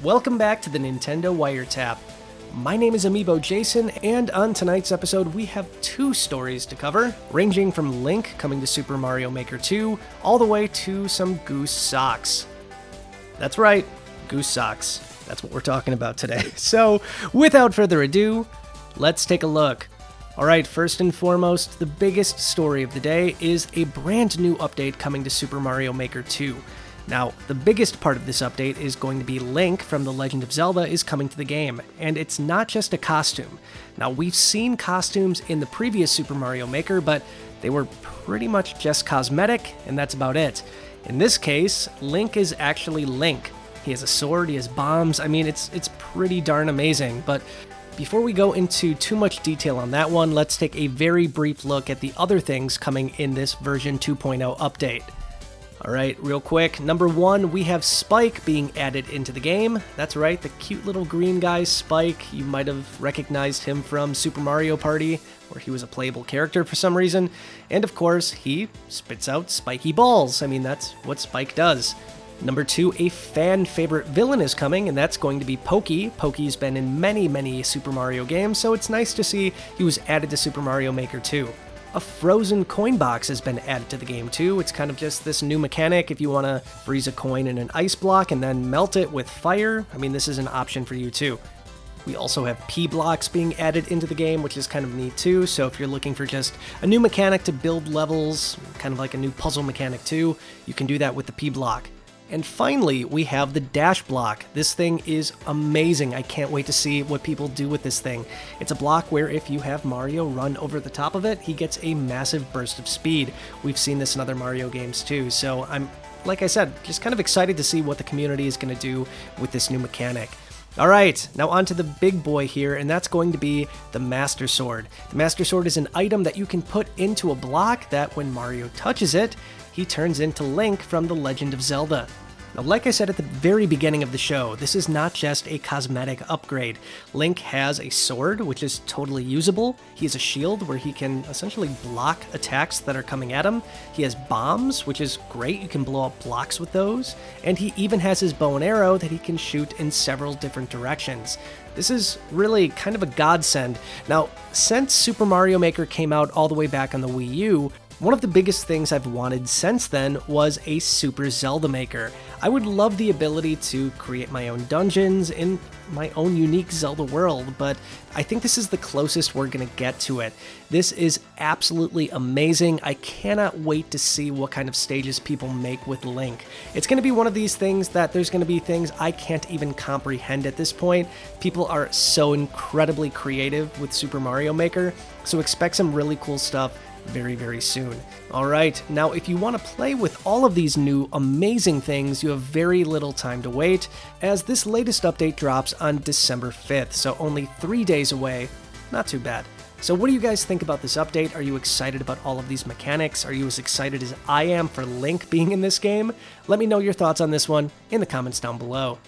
Welcome back to the Nintendo Wiretap. My name is Amiibo Jason, and on tonight's episode we have two stories to cover, ranging from Link coming to Super Mario Maker 2, all the way to some goose socks. That's right, goose socks. That's what we're talking about today. So, without further ado, let's take a look. Alright, first and foremost, the biggest story of the day is a brand new update coming to Super Mario Maker 2. Now, the biggest part of this update is going to be Link from The Legend of Zelda is coming to the game, and it's not just a costume. Now, we've seen costumes in the previous Super Mario Maker, but they were pretty much just cosmetic, and that's about it. In this case, Link is actually Link. He has a sword, he has bombs, I mean, it's pretty darn amazing, but before we go into too much detail on that one, let's take a very brief look at the other things coming in this version 2.0 update. Alright, real quick, number one, we have Spike being added into the game. That's right, the cute little green guy, Spike. You might have recognized him from Super Mario Party, where he was a playable character for some reason. And of course, he spits out spiky balls. I mean, that's what Spike does. Number two, a fan favorite villain is coming, and that's going to be Pokey. Pokey's been in many Super Mario games, so it's nice to see he was added to Super Mario Maker 2. A frozen coin box has been added to the game too. It's kind of just this new mechanic if you want to freeze a coin in an ice block and then melt it with fire. I mean, this is an option for you too. We also have P-blocks being added into the game, which is kind of neat too. So if you're looking for just a new mechanic to build levels, kind of like a new puzzle mechanic too, you can do that with the P-block. And finally, we have the dash block. This thing is amazing. I can't wait to see what people do with this thing. It's a block where if you have Mario run over the top of it, he gets a massive burst of speed. We've seen this in other Mario games too, so I'm, like I said, just kind of excited to see what the community is going to do with this new mechanic. Alright, now on to the big boy here, and that's going to be the Master Sword. The Master Sword is an item that you can put into a block that when Mario touches it, he turns into Link from The Legend of Zelda. Now, like I said at the very beginning of the show, this is not just a cosmetic upgrade. Link has a sword, which is totally usable. He has a shield where he can essentially block attacks that are coming at him. He has bombs, which is great. You can blow up blocks with those. And he even has his bow and arrow that he can shoot in several different directions. This is really kind of a godsend. Now, since Super Mario Maker came out all the way back on the Wii U, one of the biggest things I've wanted since then was a Super Zelda Maker. I would love the ability to create my own dungeons in my own unique Zelda world, but I think this is the closest we're going to get to it. This is absolutely amazing. I cannot wait to see what kind of stages people make with Link. It's going to be one of these things that there's going to be things I can't even comprehend at this point. People are so incredibly creative with Super Mario Maker, so expect some really cool stuff very soon. Alright, now if you want to play with all of these new amazing things, you have very little time to wait, as this latest update drops on December 5th, so only 3 days away. Not too bad. So what do you guys think about this update? Are you excited about all of these mechanics? Are you as excited as I am for Link being in this game? Let me know your thoughts on this one in the comments down below.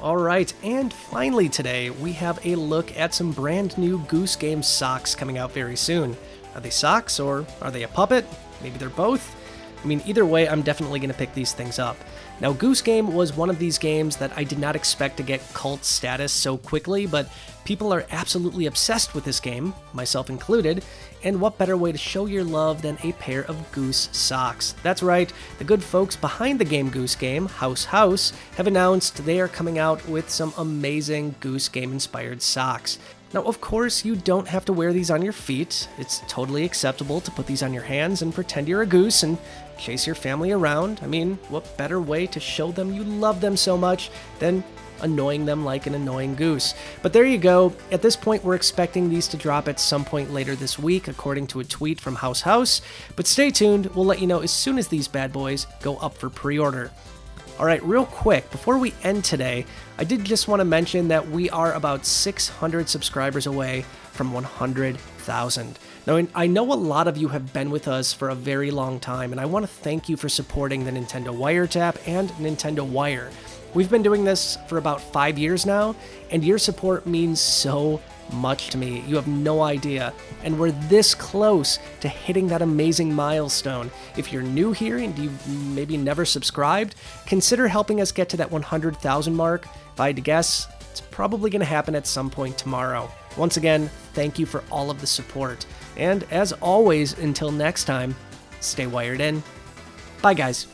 Alright, and finally today, we have a look at some brand new Goose Game socks coming out very soon. Are they socks, or are they a puppet? Maybe they're both? I mean, either way, I'm definitely going to pick these things up. Now, Goose Game was one of these games that I did not expect to get cult status so quickly, but people are absolutely obsessed with this game, myself included, and what better way to show your love than a pair of goose socks? That's right, the good folks behind the game Goose Game, House, have announced they are coming out with some amazing Goose Game-inspired socks. Now, of course, you don't have to wear these on your feet. It's totally acceptable to put these on your hands and pretend you're a goose and chase your family around. I mean, what better way to show them you love them so much than annoying them like an annoying goose? But there you go. At this point, we're expecting these to drop at some point later this week, according to a tweet from House. But stay tuned. We'll let you know as soon as these bad boys go up for pre-order. Alright, real quick, before we end today, I did just want to mention that we are about 600 subscribers away from 100,000. Now, I know a lot of you have been with us for a very long time, and I want to thank you for supporting the Nintendo Wiretap and Nintendo Wire. We've been doing this for about 5 years now, and your support means so much to me. You have no idea. And we're this close to hitting that amazing milestone. If you're new here and you've maybe never subscribed, consider helping us get to that 100,000 mark. If I had to guess, it's probably going to happen at some point tomorrow. Once again, thank you for all of the support. And as always, until next time, stay wired in. Bye, guys.